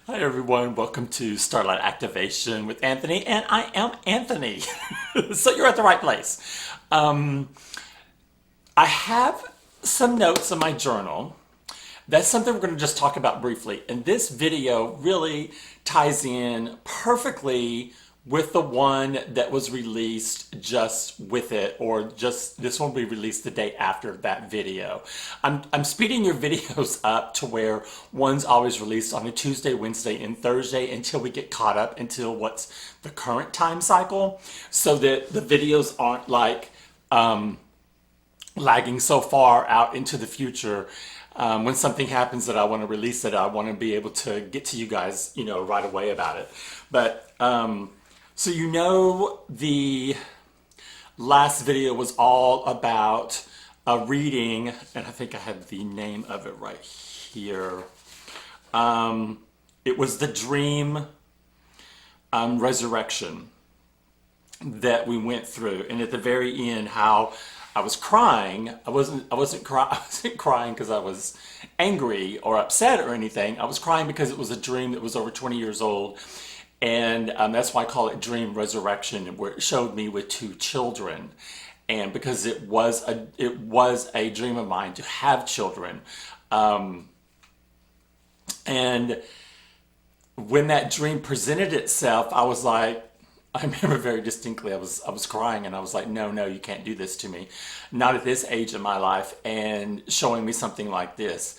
Hi everyone, welcome to Starlight Activation with Anthony, and I am Anthony. So you're at the right place. Um, I have some notes in my journal. That's something we're going to just talk about briefly. And this video really ties in perfectly with the one that was released just with it, or just this one will be released the day after that video. I'm speeding your videos up to where one's always released on a Tuesday, Wednesday, and Thursday until we get caught up until what's the current time cycle, so that the videos aren't like lagging so far out into the future. When something happens that I want to release it, I want to be able to get to you guys, right away about it. But so the last video was all about a reading, and I think I have the name of it right here. It was the dream resurrection that we went through, and at the very end, how I was crying. I wasn't crying because I was angry or upset or anything. I was crying because it was a dream that was over 20 years old, and that's why I call it dream resurrection, where it showed me with two children, and because it was a dream of mine to have children, and when that dream presented itself, I was like, I remember very distinctly, I was crying, and I was like, no, no, you can't do this to me. Not at this age in my life, and showing me something like this.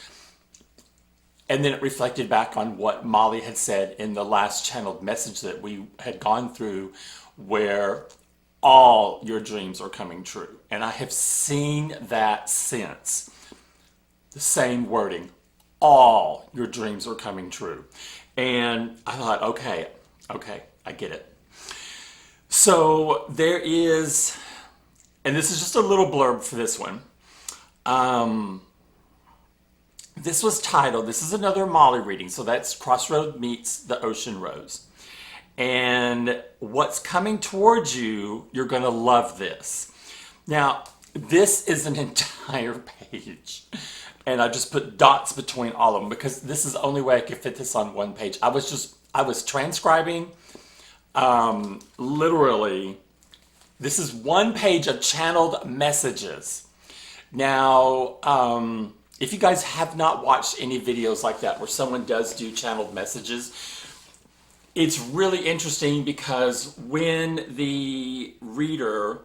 And then it reflected back on what Molly had said in the last channeled message that we had gone through, where all your dreams are coming true. And I have seen that since. The same wording. All your dreams are coming true. And I thought, okay, I get it. So there is, and this is just a little blurb for this one. This was titled, this is another Molly reading, so that's Crossroad Meets the Ocean Rose. And what's coming towards you, you're going to love this. Now, this is an entire page. And I just put dots between all of them because this is the only way I could fit this on one page. I was transcribing. Literally, this is one page of channeled messages. Now, if you guys have not watched any videos like that where someone does do channeled messages, it's really interesting because when the reader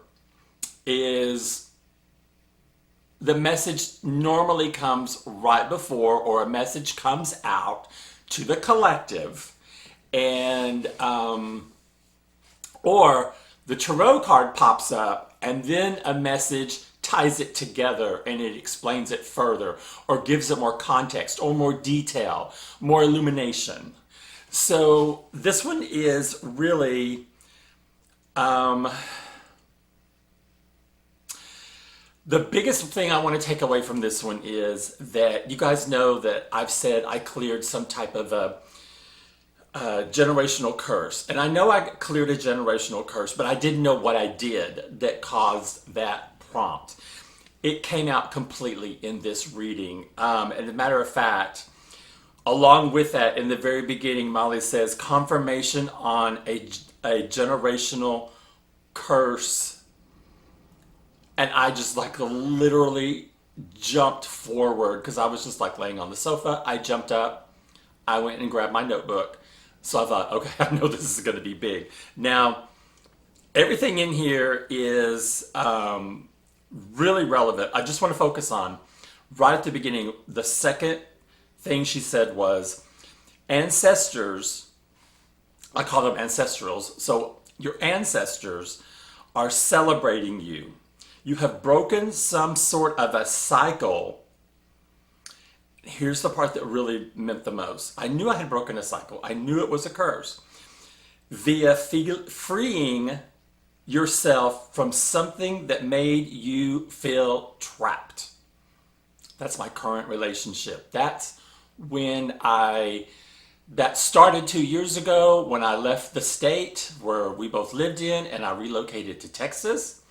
the message normally comes right before, or a message comes out to the collective, and or the tarot card pops up and then a message ties it together and it explains it further or gives it more context or more detail, more illumination. So this one is really the biggest thing I want to take away from this one is that you guys know that I've said I cleared some type of a generational curse. And I know I cleared a generational curse, but I didn't know what I did that caused that prompt. It came out completely in this reading. And as a matter of fact, along with that, in the very beginning, Molly says, confirmation on a generational curse. And I just literally jumped forward because I was just laying on the sofa. I jumped up. I went and grabbed my notebook. So I thought, okay, I know this is going to be big. Now, everything in here is really relevant. I just want to focus on, right at the beginning, the second thing she said was, ancestors, I call them ancestrals. So your ancestors are celebrating you. You have broken some sort of a cycle. Here's the part that really meant the most. I knew I had broken a cycle. I knew it was a curse. Via freeing yourself from something that made you feel trapped. That's my current relationship. That's when that started 2 years ago when I left the state where we both lived in and I relocated to Texas.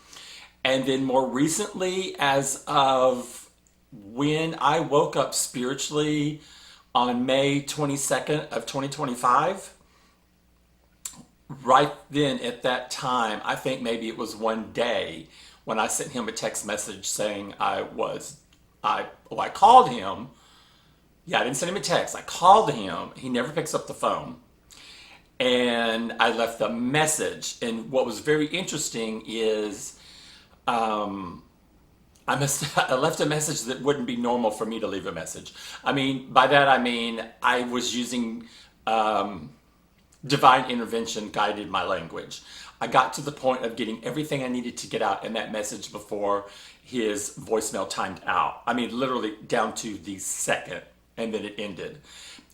And then more recently, as of when I woke up spiritually on May 22nd of 2025. Right then at that time, I think maybe it was one day when I sent him a text message saying I called him. Yeah, I didn't send him a text. I called him. He never picks up the phone. And I left a message. And what was very interesting is I left a message that wouldn't be normal for me to leave a message. I mean, by that I mean I was using divine intervention guided my language. I got to the point of getting everything I needed to get out in that message before his voicemail timed out. I mean, literally down to the second, and then it ended.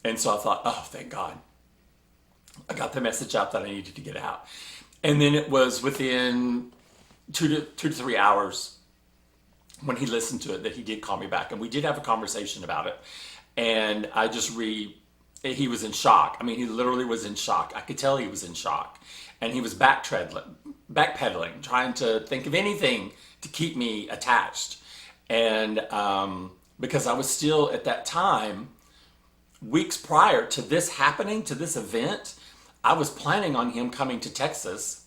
And so I thought, oh, thank God. I got the message out that I needed to get out. And then it was within 2 to 3 hours when he listened to it that he did call me back. And we did have a conversation about it. And he was in shock. I mean, he literally was in shock. I could tell he was in shock. And he was backpedaling, trying to think of anything to keep me attached. And because I was still at that time, weeks prior to this happening, to this event, I was planning on him coming to Texas.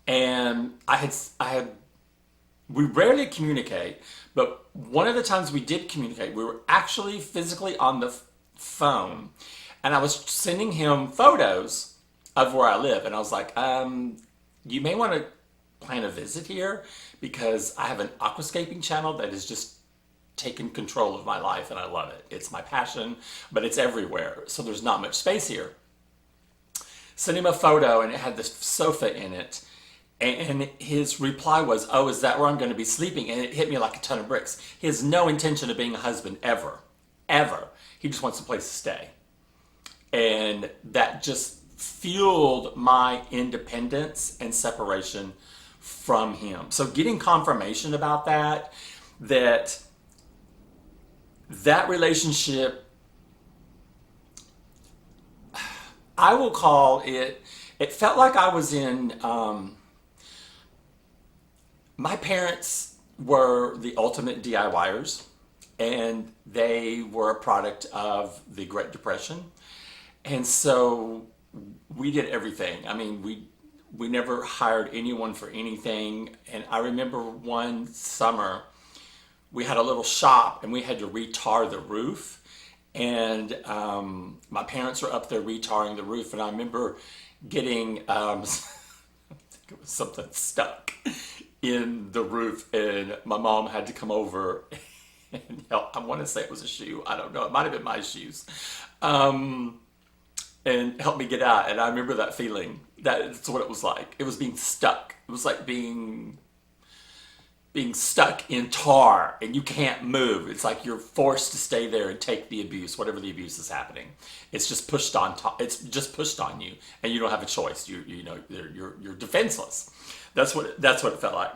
And we rarely communicate, but one of the times we did communicate, we were actually physically on the phone. And I was sending him photos of where I live. And I was like, you may want to plan a visit here because I have an aquascaping channel that has just taken control of my life and I love it. It's my passion, but it's everywhere. So there's not much space here. Sent him a photo and it had this sofa in it. And his reply was, oh, is that where I'm going to be sleeping? And it hit me like a ton of bricks. He has no intention of being a husband ever. Ever. He just wants a place to stay. And that just fueled my independence and separation from him. So getting confirmation about that relationship, I will call it, it felt like I was in, my parents were the ultimate DIYers, and they were a product of the Great Depression. And so we did everything. I mean, we never hired anyone for anything. And I remember one summer, we had a little shop and we had to retar the roof. And my parents were up there retarring the roof. And I remember getting, I think it was something stuck in the roof. And my mom had to come over and help. I want to say it was a shoe. I don't know. It might have been my shoes. And help me get out. And I remember that feeling. That's what it was like. It was being stuck. It was like being stuck in tar and you can't move. It's like you're forced to stay there and take the abuse, whatever the abuse is happening. It's just pushed on top. It's just pushed on you, and you don't have a choice. You're defenseless. That's what it felt like.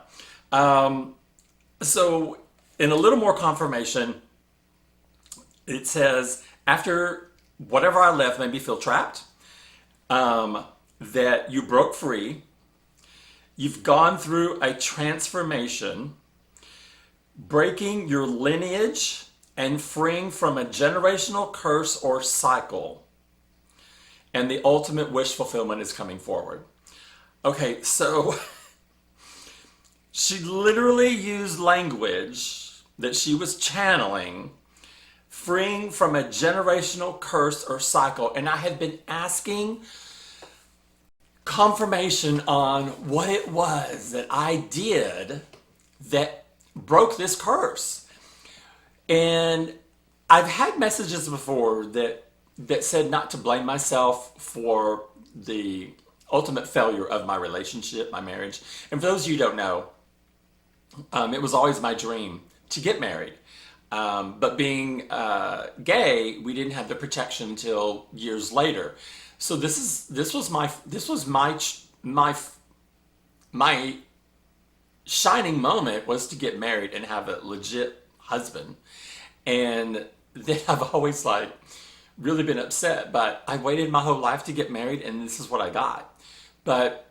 So in a little more confirmation, it says after whatever I left made me feel trapped, that you broke free. You've gone through a transformation, breaking your lineage and freeing from a generational curse or cycle. And the ultimate wish fulfillment is coming forward. Okay, so she literally used language that she was channeling, freeing from a generational curse or cycle. And I had been asking confirmation on what it was that I did that broke this curse. And I've had messages before that said not to blame myself for the ultimate failure of my relationship, my marriage. And for those of you who don't know, it was always my dream to get married. But being gay, we didn't have the protection until years later. So this was my shining moment was to get married and have a legit husband. And then I've always really been upset, but I waited my whole life to get married and this is what I got. But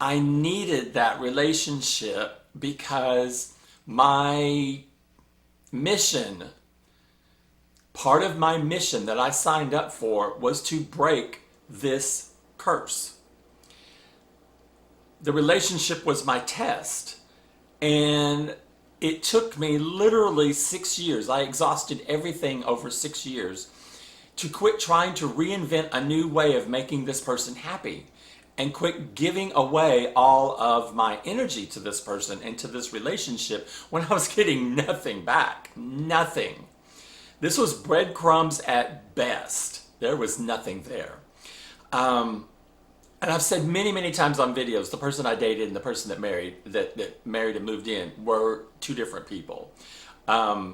I needed that relationship because my mission, part of my mission that I signed up for was to break this curse. The relationship was my test, and it took me literally 6 years. I exhausted everything over 6 years to quit trying to reinvent a new way of making this person happy and quit giving away all of my energy to this person and to this relationship when I was getting nothing back. Nothing. This was breadcrumbs at best. There was nothing there. And I've said many, many times on videos, the person I dated and the person that married and moved in were two different people. But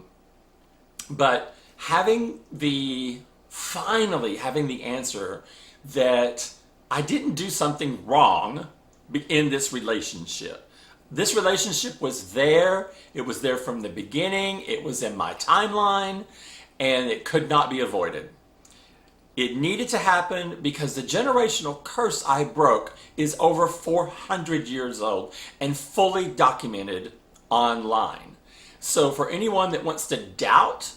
finally having the answer that I didn't do something wrong in this relationship. This relationship was there. It was there from the beginning. It was in my timeline, and it could not be avoided. It needed to happen because the generational curse I broke is over 400 years old and fully documented online. So for anyone that wants to doubt,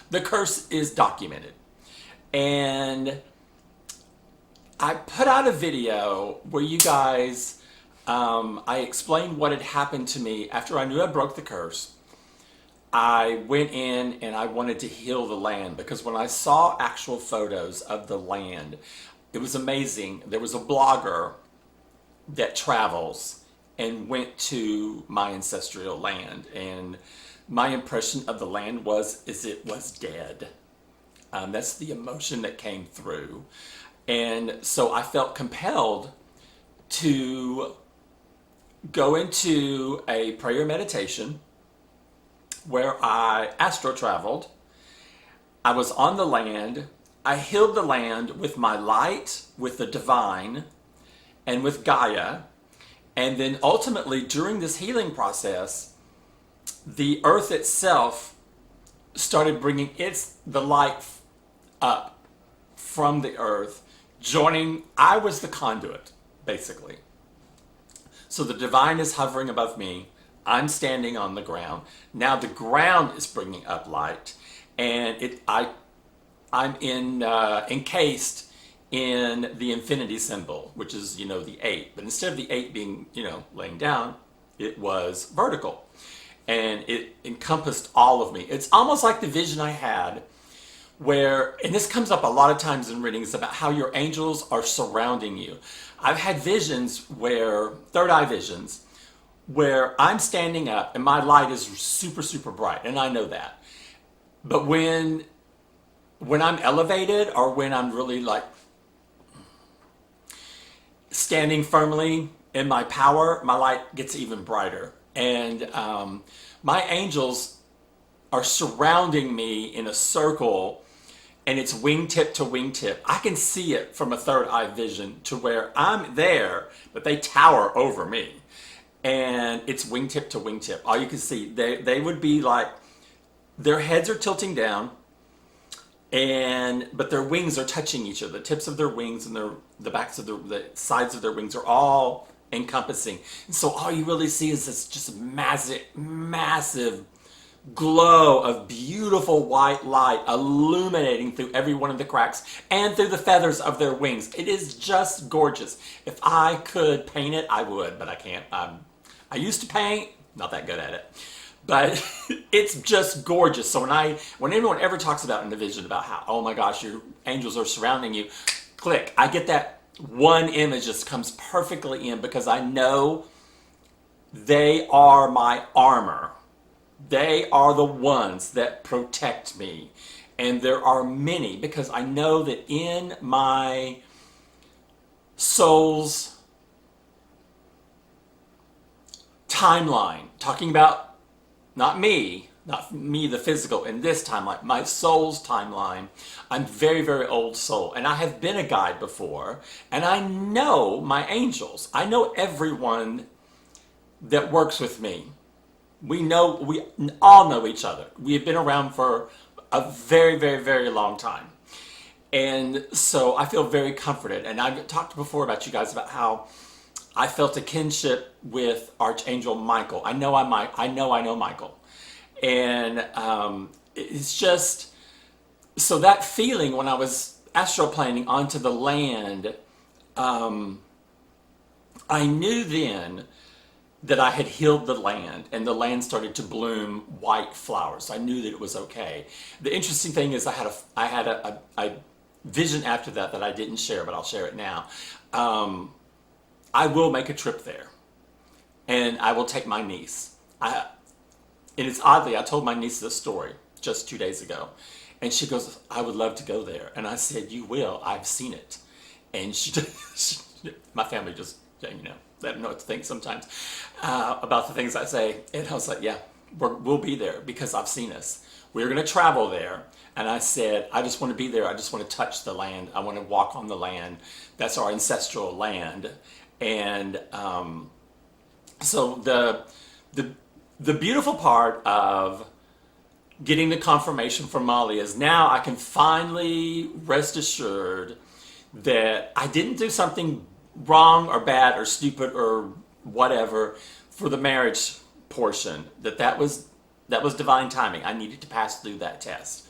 the curse is documented. And I put out a video where you guys, I explained what had happened to me after I knew I broke the curse. I went in and I wanted to heal the land because when I saw actual photos of the land, it was amazing. There was a blogger that travels and went to my ancestral land, and my impression of the land is it was dead. That's the emotion that came through. And so I felt compelled to go into a prayer meditation where I astro traveled. I was on the land. I healed the land with my light, with the divine, and with Gaia. And then ultimately, during this healing process, the earth itself started bringing the light up from the earth, I was the conduit, basically. So the divine is hovering above me. I'm standing on the ground. Now the ground is bringing up light, and I'm encased in the infinity symbol, which is, the 8. But instead of the 8 being, laying down, it was vertical, and it encompassed all of me. It's almost like the vision I had and this comes up a lot of times in readings about how your angels are surrounding you. I've had visions third eye visions, where I'm standing up and my light is super, super bright, and I know that. But when I'm elevated, or when I'm really standing firmly in my power, my light gets even brighter. And my angels are surrounding me in a circle, and it's wingtip to wingtip. I can see it from a third eye vision to where I'm there, but they tower over me. And it's wingtip to wingtip. All you can see, they would be their heads are tilting down, but their wings are touching each other. The tips of their wings and the backs of the sides of their wings are all encompassing. And so all you really see is this just massive, massive glow of beautiful white light illuminating through every one of the cracks and through the feathers of their wings. It is just gorgeous. If I could paint it, I would, but I can't. I used to paint, not that good at it, but it's just gorgeous. So when anyone ever talks about in the vision about how, oh my gosh, your angels are surrounding you, click. I get that one image just comes perfectly in, because I know they are my armor. They are the ones that protect me. And there are many, because I know that in my soul's timeline, talking about not me the physical, in this timeline, my soul's timeline, I'm very, very old soul, and I have been a guide before, and I know my angels. I know everyone that works with me. We all know each other. We have been around for a very, very, very long time. And so I feel very comforted. And I've talked before about you guys about how I felt a kinship with Archangel Michael. I know Michael. And it's just, So that feeling when I was astral planing onto the land, I knew then that I had healed the land and the land started to bloom white flowers. I knew that it was okay. The interesting thing is I had a vision after that I didn't share, but I'll share it now. I will make a trip there and I will take my niece. And it's oddly, I told my niece this story just 2 days ago and she goes, I would love to go there. And I said, you will, I've seen it. And my family just, you know, they don't know what to think sometimes about the things I say. And I was like, yeah, we'll be there because I've seen us. We're going to travel there. And I said, I just want to be there. I just want to touch the land. I want to walk on the land. That's our ancestral land. And so the beautiful part of getting the confirmation from Molly is now I can finally rest assured that I didn't do something wrong or bad or stupid or whatever for the marriage portion. That was divine timing. I needed to pass through that test.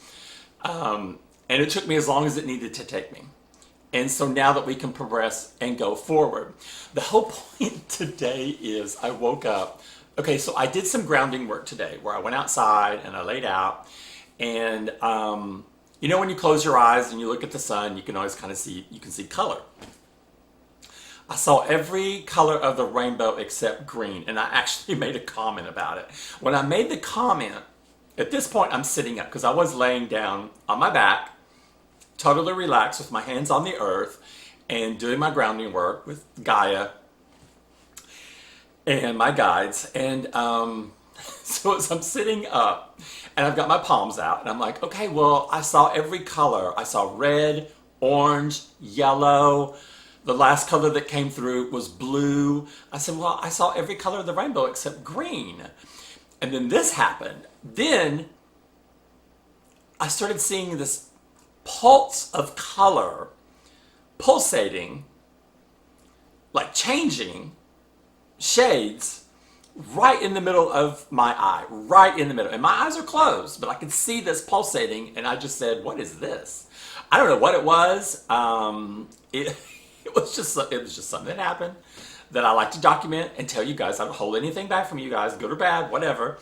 And it took me as long as it needed to take me. And so now that we can progress and go forward. The whole point today is I woke up. Okay, so I did some grounding work today where I went outside and I laid out. And you know when you close your eyes and you look at the sun, you can always kind of see color. I saw every color of the rainbow except green, and I actually made a comment about it. When I made the comment, at this point I'm sitting up because I was laying down on my back, totally relaxed with my hands on the earth and doing my grounding work with Gaia and my guides. And so as I'm sitting up and I've got my palms out and I'm like, okay, well, I saw every color. I saw red, orange, yellow. The last color that came through was blue. I said, well, I saw every color of the rainbow except green. And then this happened. Then I started seeing this pulse of color pulsating, like changing shades right in the middle of my eye, right in the middle. And my eyes are closed, but I could see this pulsating. And I just said, what is this? I don't know what it was. It was just something that happened that I like to document and tell you guys. I don't hold anything back from you guys, good or bad, whatever.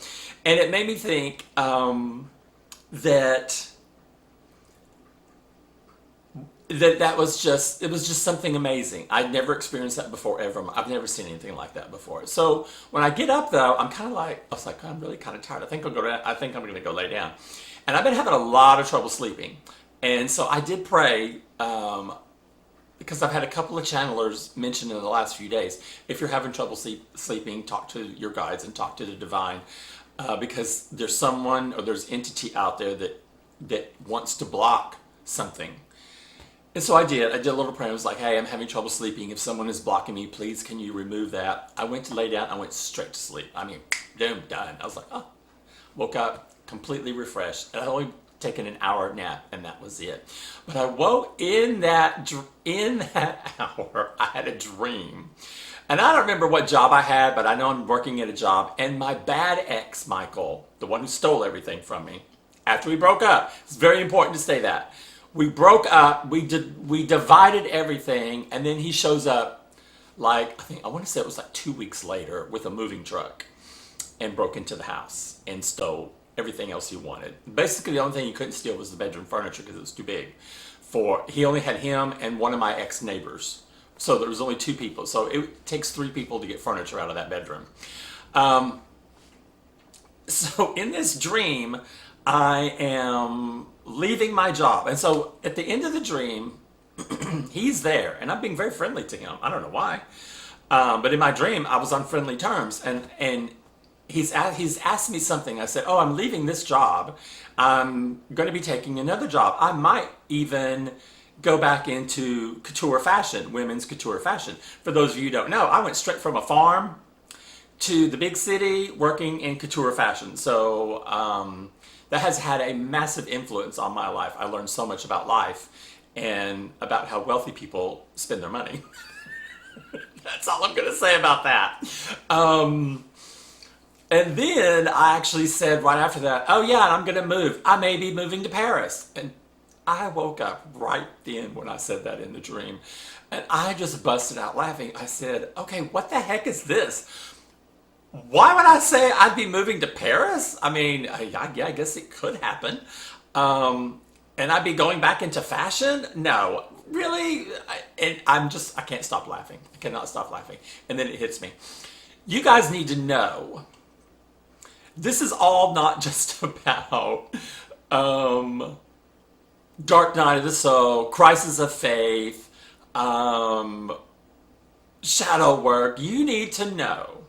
And it made me think that was just something amazing. I'd never experienced that before ever. I've never seen anything like that before. So when I get up though, I'm kind of like, I was like, I'm really kind of tired. I think I'm going to go lay down. And I've been having a lot of trouble sleeping. And so I did pray, because I've had a couple of channelers mention in the last few days, if you're having trouble sleeping, talk to your guides and talk to the divine, because there's someone or there's entity out there that wants to block something. And so I did a little prayer. I was like, hey, I'm having trouble sleeping. If someone is blocking me, please can you remove that? I went to lay down. I went straight to sleep. I mean, boom, done. I was like, oh, woke up completely refreshed. And I only taken an hour nap and that was it. But I woke in that hour, I had a dream. And I don't remember what job I had, but I know I'm working at a job. And my bad ex, Michael, the one who stole everything from me, after we broke up, it's very important to say that. We broke up, we divided everything, and then he shows up like, I want to say it was like 2 weeks later with a moving truck and broke into the house and stole everything else he wanted. Basically, the only thing he couldn't steal was the bedroom furniture because it was too big. He only had him and one of my ex-neighbors. So there was only 2 people. So it takes 3 people to get furniture out of that bedroom. So in this dream, I am leaving my job. And so at the end of the dream, he's there. And I'm being very friendly to him. I don't know why. But in my dream, I was on friendly terms. And he's asked me something. I said, oh, I'm leaving this job. I'm going to be taking another job. I might even go back into couture fashion, women's couture fashion. For those of you who don't know, I went straight from a farm to the big city working in couture fashion. So that has had a massive influence on my life. I learned so much about life and about how wealthy people spend their money. That's all I'm going to say about that. And then I actually said right after that, oh yeah, I'm going to move. I may be moving to Paris. And I woke up right then when I said that in the dream. And I just busted out laughing. I said, okay, what the heck is this? Why would I say I'd be moving to Paris? I mean, yeah, I guess it could happen. And I'd be going back into fashion? No, really? I can't stop laughing. I cannot stop laughing. And then it hits me. You guys need to know, this is all not just about Dark Night of the Soul, Crisis of Faith, shadow work. You need to know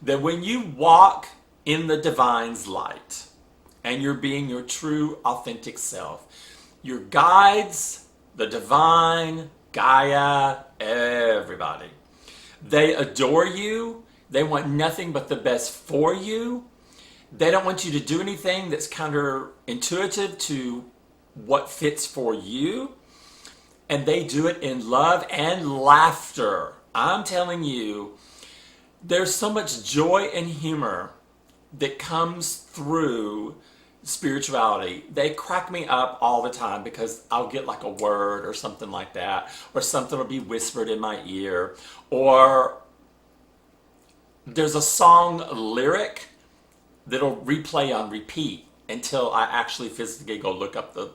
that when you walk in the divine's light and you're being your true, authentic self, your guides, the divine, Gaia, everybody, they adore you. They want nothing but the best for you. They don't want you to do anything that's counterintuitive to what fits for you. And they do it in love and laughter. I'm telling you, there's so much joy and humor that comes through spirituality. They crack me up all the time because I'll get like a word or something like that, or something will be whispered in my ear, or there's a song lyric that'll replay on repeat until I actually physically go look up the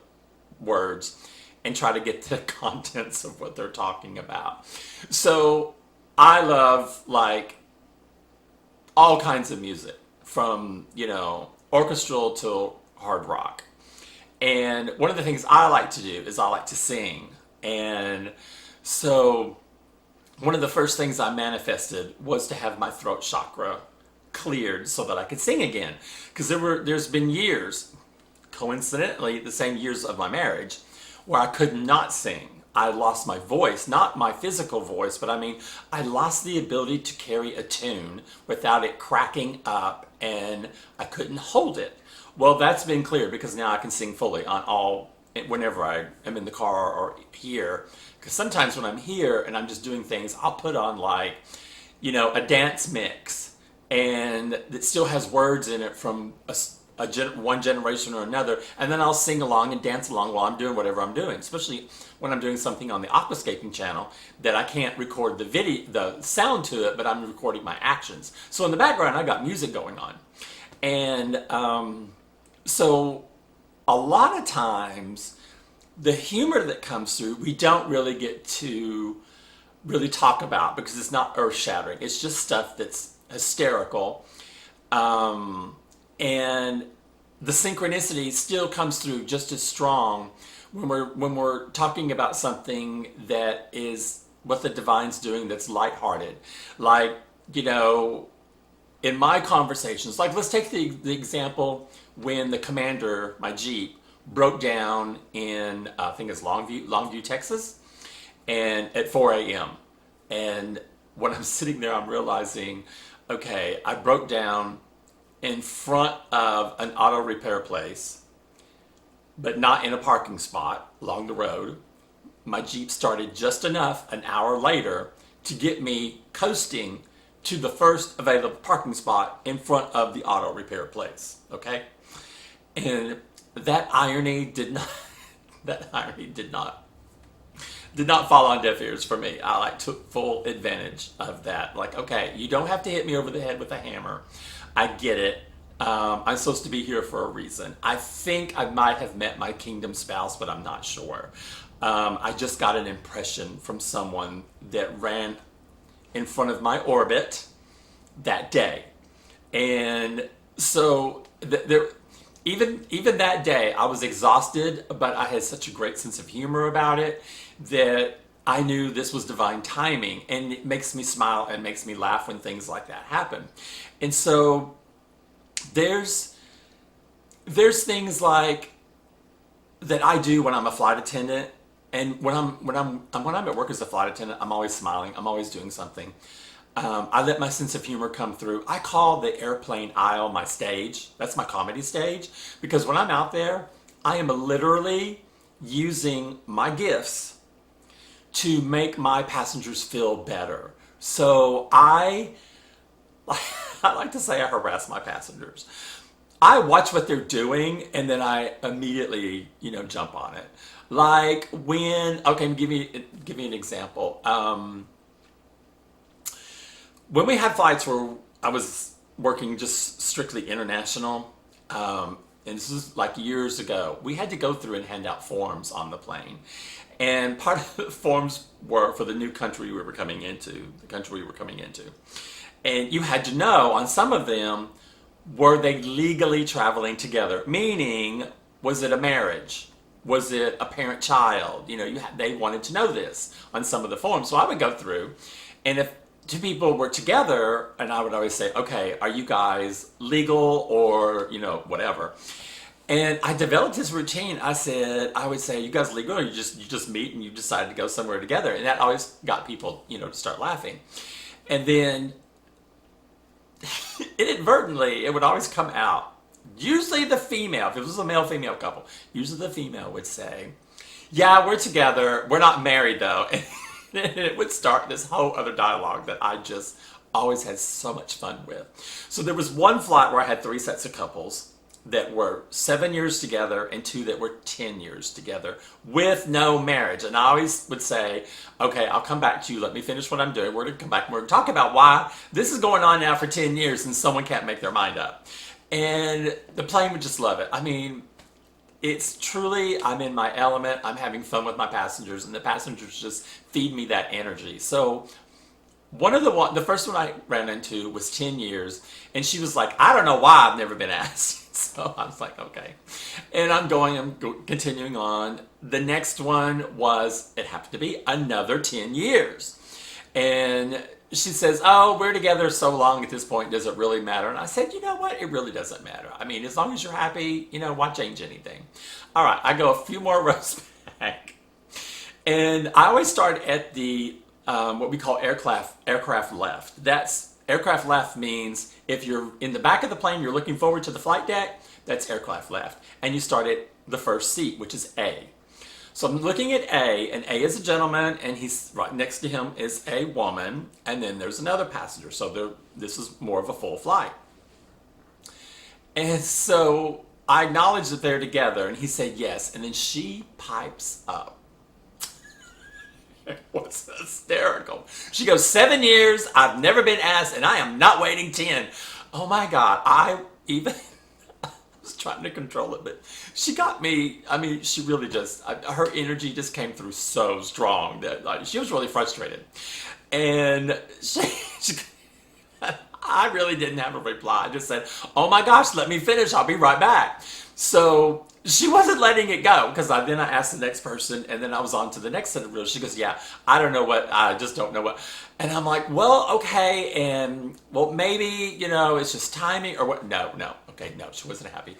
words and try to get the contents of what they're talking about. So I love like all kinds of music, from, orchestral to hard rock. And one of the things I like to do is I like to sing. And so one of the first things I manifested was to have my throat chakra cleared so that I could sing again. Because there's been years, coincidentally, the same years of my marriage, where I could not sing. I lost my voice, not my physical voice, but I lost the ability to carry a tune without it cracking up, and I couldn't hold it. Well, that's been cleared because now I can sing fully whenever I am in the car or here. Because sometimes when I'm here and I'm just doing things, I'll put on a dance mix, and it still has words in it from one generation or another, and then I'll sing along and dance along while I'm doing whatever I'm doing, especially when I'm doing something on the aquascaping channel that I can't record the sound to it, but I'm recording my actions. So in the background, I got music going on. And so a lot of times, the humor that comes through, we don't really get to really talk about because it's not earth-shattering. It's just stuff that's hysterical. And the synchronicity still comes through just as strong when we're talking about something that is what the divine's doing that's lighthearted. Like, in my conversations, like let's take the example when the Commander, my Jeep, broke down in, I think it's Longview, Texas, and at 4 a.m. And when I'm sitting there, I'm realizing, okay, I broke down in front of an auto repair place, but not in a parking spot along the road. My Jeep started just enough an hour later to get me coasting to the first available parking spot in front of the auto repair place, okay? And that irony did not fall on deaf ears for me. I took full advantage of that. Like, okay, you don't have to hit me over the head with a hammer. I get it. I'm supposed to be here for a reason. I think I might have met my kingdom spouse, but I'm not sure. I just got an impression from someone that ran in front of my orbit that day. And so even that day, I was exhausted, but I had such a great sense of humor about it that I knew this was divine timing, and it makes me smile and makes me laugh when things like that happen. And so there's things like that I do when I'm a flight attendant, and when I'm at work as a flight attendant, I'm always smiling. I'm always doing something. I let my sense of humor come through. I call the airplane aisle my stage. That's my comedy stage, because when I'm out there, I am literally using my gifts to make my passengers feel better. So I like to say I harass my passengers. I watch what they're doing and then I immediately, jump on it. Like when, okay, give me an example. When we had flights where I was working just strictly international, and this is like years ago, we had to go through and hand out forms on the plane. And part of the forms were for the new country we were coming into, the country we were coming into. And you had to know on some of them, were they legally traveling together? Meaning, was it a marriage? Was it a parent-child? They wanted to know this on some of the forms. So I would go through, and if two people were together, and I would always say, okay, are you guys legal or, whatever. And I developed this routine. I would say, you guys legal or you just meet and you decide to go somewhere together? And that always got people, to start laughing. And then inadvertently, it would always come out. Usually the female, if it was a male-female couple, usually the female would say, yeah, we're together. We're not married though. And it would start this whole other dialogue that I just always had so much fun with. So there was one flight where I had 3 sets of couples that were 7 years together and 2 that were 10 years together with no marriage. And I always would say, okay, I'll come back to you. Let me finish what I'm doing. We're going to come back and we're going to talk about why this is going on now for 10 years and someone can't make their mind up. And the plane would just love it. I mean, it's truly, I'm in my element. I'm having fun with my passengers, and the passengers just feed me that energy. So the first one I ran into was 10 years, and she was like, I don't know why I've never been asked. So I was like, okay. And I'm continuing on. The next one it happened to be another 10 years. And she says, oh, we're together so long at this point, does it really matter? And I said, you know what? It really doesn't matter. I mean, as long as you're happy, why change anything? All right, I go a few more rows back. And I always start at the, what we call aircraft left. Aircraft left means if you're in the back of the plane, you're looking forward to the flight deck, that's aircraft left. And you start at the first seat, which is A. So I'm looking at A, and A is a gentleman, and he's right next to him is a woman, and then there's another passenger. So this is more of a full flight. And so I acknowledge that they're together, and he said yes, and then she pipes up. It was hysterical. She goes, 7 years, I've never been asked, and I am not waiting 10. Oh my God, I was trying to control it, but she got me. I mean, she really just, her energy just came through so strong that she was really frustrated. And I really didn't have a reply. I just said, oh my gosh, let me finish. I'll be right back. So she wasn't letting it go, because then I asked the next person, and then I was on to the next set of rules. She goes, yeah, I just don't know what. And I'm like, well, okay, and well, maybe, it's just timing or what? No, okay, no, she wasn't happy.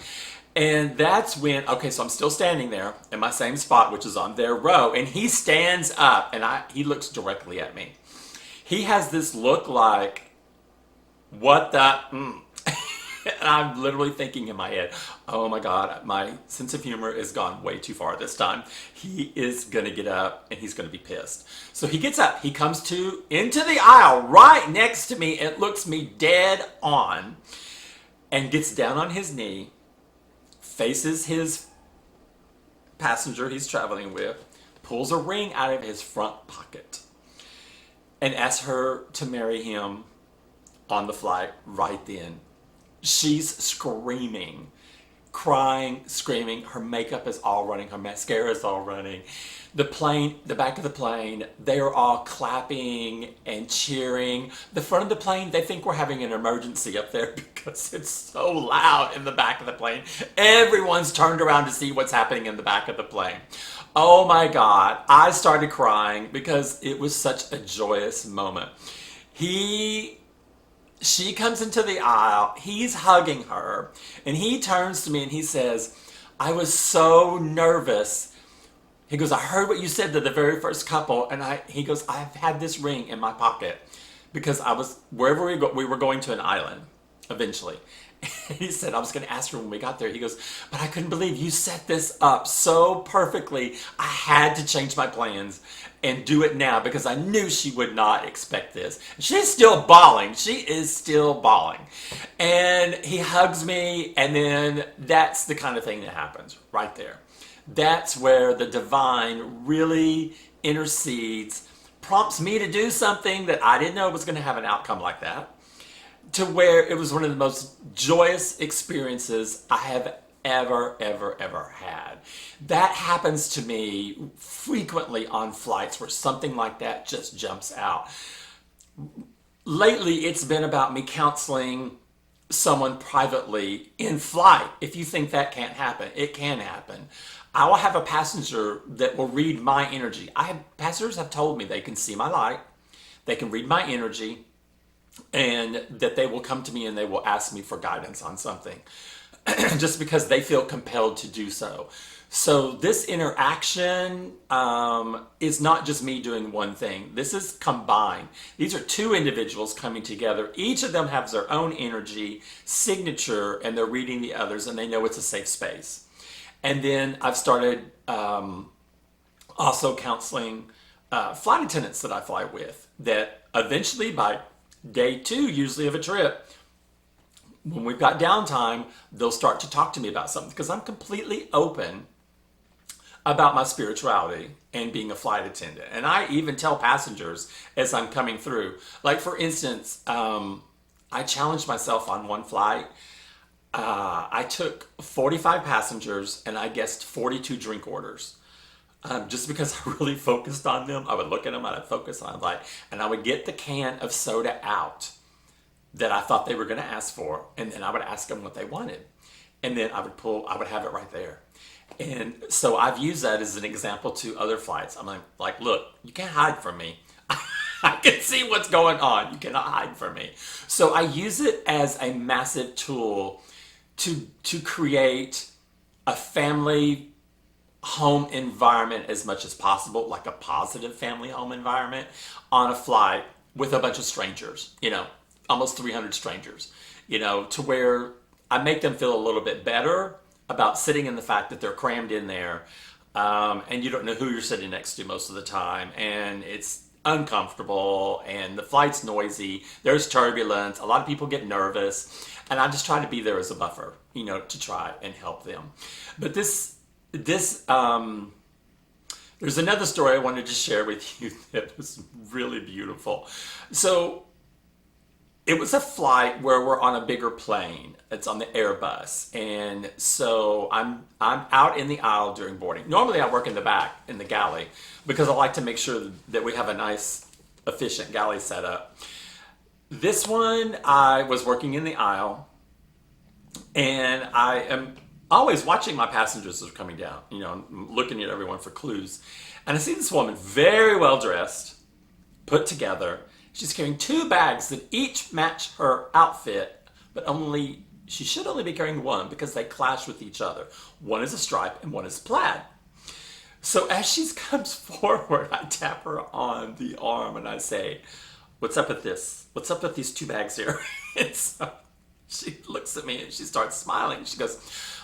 And that's when, okay, so I'm still standing there in my same spot, which is on their row, and he stands up, and he looks directly at me. He has this look like, what the, And I'm literally thinking in my head, oh my God, my sense of humor has gone way too far this time. He is going to get up and he's going to be pissed. So he gets up, he comes into the aisle right next to me and looks me dead on and gets down on his knee, faces his passenger he's traveling with, pulls a ring out of his front pocket and asks her to marry him on the flight right then. She's screaming, crying, screaming. Her makeup is all running. Her mascara is all running. The back of the plane, they are all clapping and cheering. The front of the plane, they think we're having an emergency up there because it's so loud in the back of the plane. Everyone's turned around to see what's happening in the back of the plane. Oh my God, I started crying because it was such a joyous moment. She comes into the aisle, he's hugging her, and he turns to me and he says, I was so nervous. He goes, I heard what you said to the very first couple, and he goes, I've had this ring in my pocket because wherever we were going to an island eventually. And he said, I was going to ask her when we got there. He goes, but I couldn't believe you set this up so perfectly. I had to change my plans and do it now because I knew she would not expect this. She's still bawling. She is still bawling. And he hugs me, and then that's the kind of thing that happens right there. That's where the divine really intercedes, prompts me to do something that I didn't know was going to have an outcome like that, to where it was one of the most joyous experiences I have ever had. That happens to me frequently on flights where something like that just jumps out. Lately, it's been about me counseling someone privately in flight. If you think that can't happen, it can happen. I will have a passenger that will read my energy. Passengers have told me they can see my light, they can read my energy, and that they will come to me and they will ask me for guidance on something just because they feel compelled to do so. So this interaction is not just me doing one thing. This is combined. These are two individuals coming together. Each of them has their own energy signature, and they're reading the others, and they know it's a safe space. And then I've started also counseling flight attendants that I fly with, that eventually by day 2, usually of a trip, when we've got downtime, they'll start to talk to me about something because I'm completely open about my spirituality and being a flight attendant. And I even tell passengers as I'm coming through, like for instance, I challenged myself on one flight. I took 45 passengers and I guessed 42 drink orders. Just because I really focused on them. I would look at them and I'd focus on them, and I would get the can of soda out that I thought they were going to ask for, and then I would ask them what they wanted. And then I would have it right there. And so I've used that as an example to other flights. I'm like, look, you can't hide from me. I can see what's going on. You cannot hide from me. So I use it as a massive tool to create a family home environment as much as possible, like a positive family home environment on a flight with a bunch of strangers, almost 300 strangers, to where I make them feel a little bit better about sitting in the fact that they're crammed in there, and you don't know who you're sitting next to most of the time, and it's uncomfortable, and the flight's noisy, there's turbulence, a lot of people get nervous, and I just try to be there as a buffer, to try and help them. But there's another story I wanted to share with you that was really beautiful. So it was a flight where we're on a bigger plane. It's on the Airbus. And so I'm out in the aisle during boarding. Normally I work in the back, in the galley, because I like to make sure that we have a nice, efficient galley setup. This one, I was working in the aisle, and I am always watching my passengers as they're coming down, looking at everyone for clues. And I see this woman, very well dressed, put together. She's carrying 2 bags that each match her outfit, but she should only be carrying one because they clash with each other. One is a stripe and one is plaid. So as she comes forward, I tap her on the arm and I say, "What's up with this? What's up with these 2 bags here?" And so she looks at me and she starts smiling. She goes,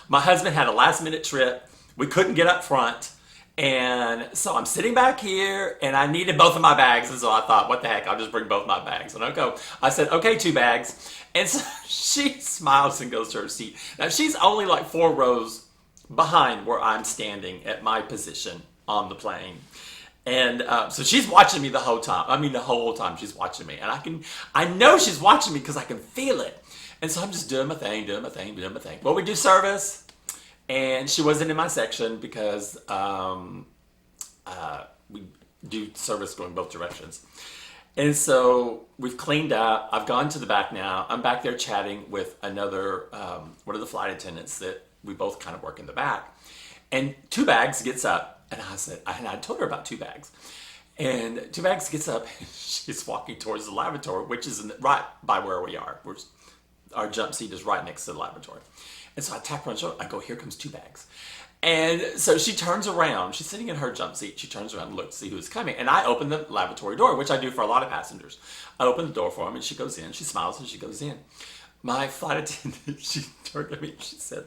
"My husband had a last minute trip. We couldn't get up front. And so I'm sitting back here and I needed both of my bags." And so I thought, what the heck, I'll just bring both my bags. And I said, "Okay, 2 bags. And so she smiles and goes to her seat. Now she's only like 4 rows behind where I'm standing at my position on the plane. And so she's watching me the whole time. I mean, the whole time she's watching me. And I know she's watching me because I can feel it. And so I'm just doing my thing. Well, we do service. And she wasn't in my section because we do service going both directions. And so we've cleaned up. I've gone to the back now. I'm back there chatting with another, one of the flight attendants that we both kind of work in the back. And 2 bags gets up. And I told her about 2 bags. And 2 bags gets up. And she's walking towards the lavatory, which is right by where we are. Our jump seat is right next to the lavatory. And so I tap her on the shoulder. I go, "Here comes 2 bags." And so she turns around. She's sitting in her jump seat. She turns around and looks to see who's coming. And I open the lavatory door, which I do for a lot of passengers. I open the door for them, and she goes in. She smiles and she goes in. My flight attendant, she turned to me and she said,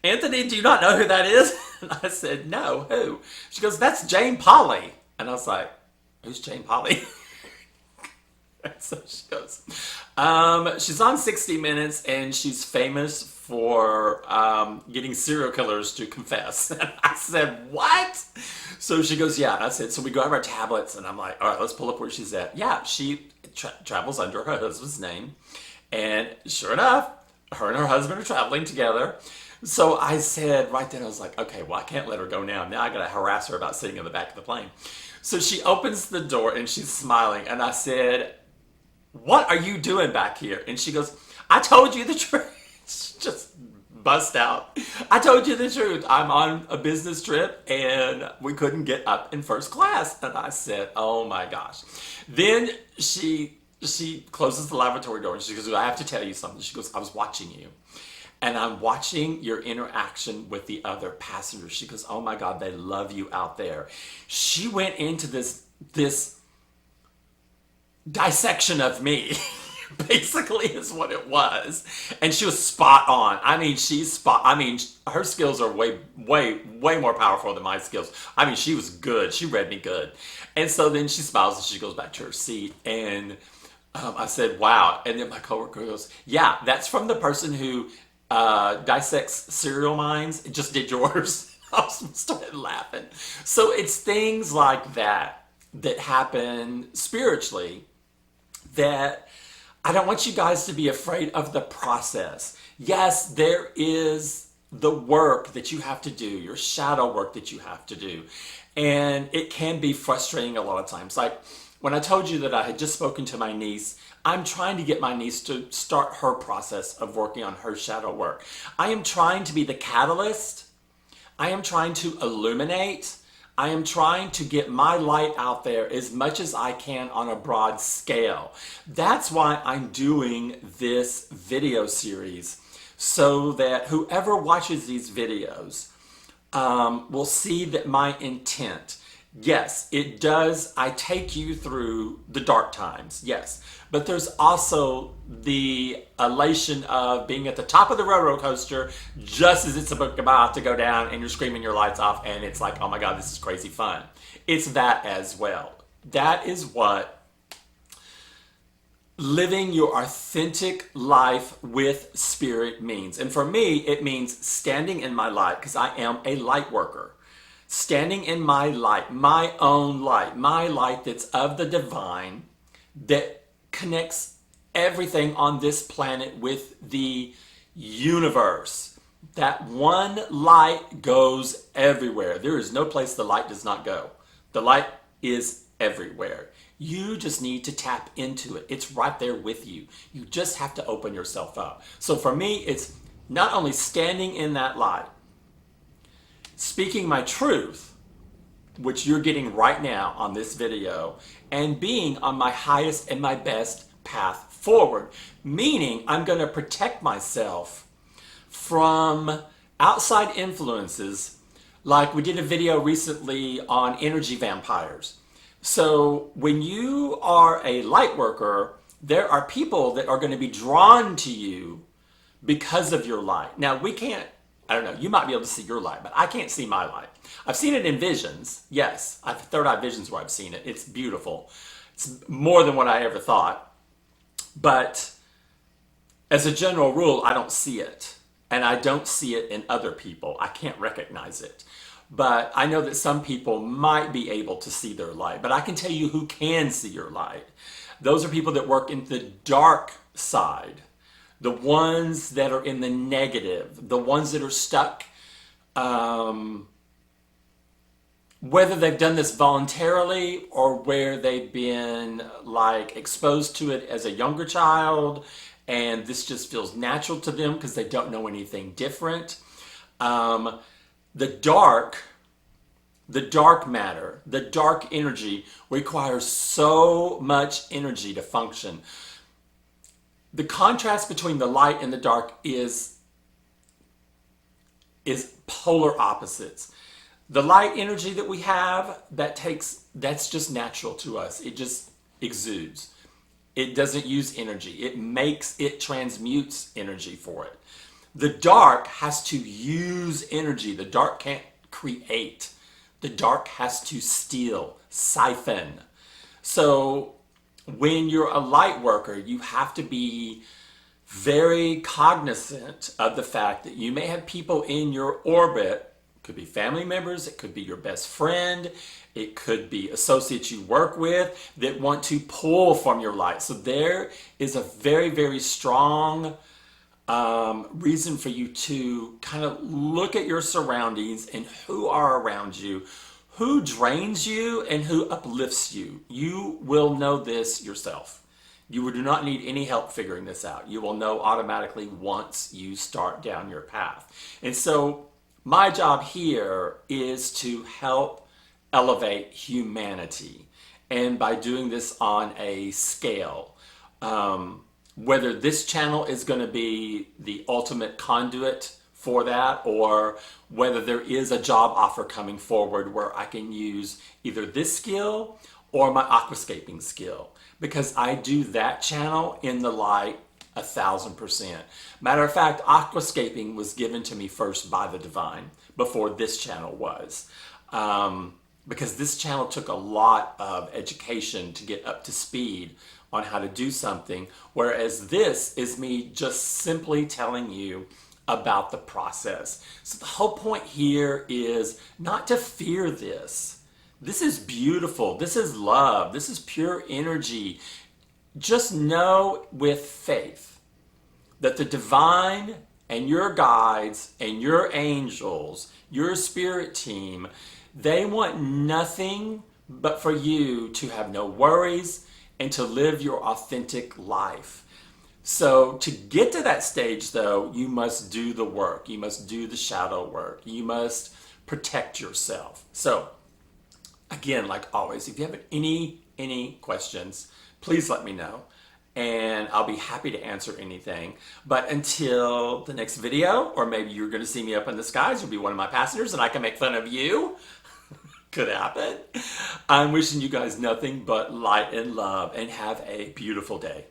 Anthony, do you not know who that is? And I said, no, who? She goes, that's Jane Polly. And I was like, who's Jane Polly? So she goes, she's on 60 Minutes and she's famous for getting serial killers to confess. And I said, what? So she goes, yeah. And I said, so we go have our tablets and I'm like, all right, let's pull up where she's at. Yeah, she travels under her husband's name. And sure enough, her and her husband are traveling together. So I said right then, I was like, okay, well, I can't let her go now. Now I got to harass her about sitting in the back of the plane. So she opens the door and she's smiling. And I said, what are you doing back here? And she goes, I told you the truth. She just bust out. I told you the truth. I'm on a business trip and we couldn't get up in first class. And I said, oh my gosh. Then she closes the lavatory door and she goes, I have to tell you something. She goes, I was watching you. And I'm watching your interaction with the other passengers. She goes, oh my God, they love you out there. She went into this dissection of me, basically is what it was. And she was spot on. I mean, her skills are way more powerful than my skills. I mean, she was good. She read me good. And so then she smiles and she goes back to her seat. And I said, wow. And then my coworker goes, yeah, that's from the person who dissects cereal mines. It just did yours. I started laughing. So it's things like that happen spiritually that I don't want you guys to be afraid of the process. Yes, there is the work that you have to do, your shadow work that you have to do. And it can be frustrating a lot of times. Like when I told you that I had just spoken to my niece, I'm trying to get my niece to start her process of working on her shadow work. I am trying to be the catalyst. I am trying to illuminate. I am trying to get my light out there as much as I can on a broad scale. That's why I'm doing this video series, so that whoever watches these videos will see that my intent, yes, it does, I take you through the dark times, yes. But there's also the elation of being at the top of the roller coaster just as it's about to go down and you're screaming your lights off and it's like, oh my God, this is crazy fun. It's that as well. That is what living your authentic life with spirit means. And for me, it means standing in my light, because I am a light worker. Standing in my light, my own light, my light that's of the divine, that connects everything on this planet with the universe. That one light goes everywhere. There is no place the light does not go. The light is everywhere. You just need to tap into it. It's right there with you. You just have to open yourself up. So for me, it's not only standing in that light, speaking my truth, which you're getting right now on this video, and being on my highest and my best path forward. Meaning I'm going to protect myself from outside influences. Like we did a video recently on energy vampires. So when you are a light worker, there are people that are going to be drawn to you because of your light. Now we can't, I don't know, you might be able to see your light, but I can't see my light. I've seen it in visions. Yes, I've third eye visions where I've seen it. It's beautiful. It's more than what I ever thought. But as a general rule, I don't see it. And I don't see it in other people. I can't recognize it. But I know that some people might be able to see their light. But I can tell you who can see your light. Those are people that work in the dark side. The ones that are in the negative. The ones that are stuck. Whether they've done this voluntarily or where they've been like exposed to it as a younger child and this just feels natural to them because they don't know anything different. The dark matter, the dark energy requires so much energy to function. The contrast between the light and the dark is polar opposites. The light energy that we have, that's just natural to us. It just exudes. It doesn't use energy. It transmutes energy for it. The dark has to use energy. The dark can't create. The dark has to steal, siphon. So when you're a light worker, you have to be very cognizant of the fact that you may have people in your orbit. It could be family members, it could be your best friend, it could be associates you work with that want to pull from your light. So there is a very, very strong reason for you to kind of look at your surroundings and who are around you, who drains you and who uplifts you. You will know this yourself. You do not need any help figuring this out. You will know automatically once you start down your path. And so my job here is to help elevate humanity. And by doing this on a scale, whether this channel is going to be the ultimate conduit for that, or whether there is a job offer coming forward where I can use either this skill or my aquascaping skill, because I do that channel in the light 1000%. Matter of fact, aquascaping was given to me first by the divine before this channel was. Because this channel took a lot of education to get up to speed on how to do something, whereas this is me just simply telling you about the process. So the whole point here is not to fear this. This is beautiful. This is love. This is pure energy. Just know with faith that the divine and your guides and your angels, your spirit team, they want nothing but for you to have no worries and to live your authentic life. So to get to that stage, though, you must do the work. You must do the shadow work. You must protect yourself. So again, like always, if you have any questions, please let me know, and I'll be happy to answer anything. But until the next video, or maybe you're going to see me up in the skies, you'll be one of my passengers and I can make fun of you. Could happen. I'm wishing you guys nothing but light and love, and have a beautiful day.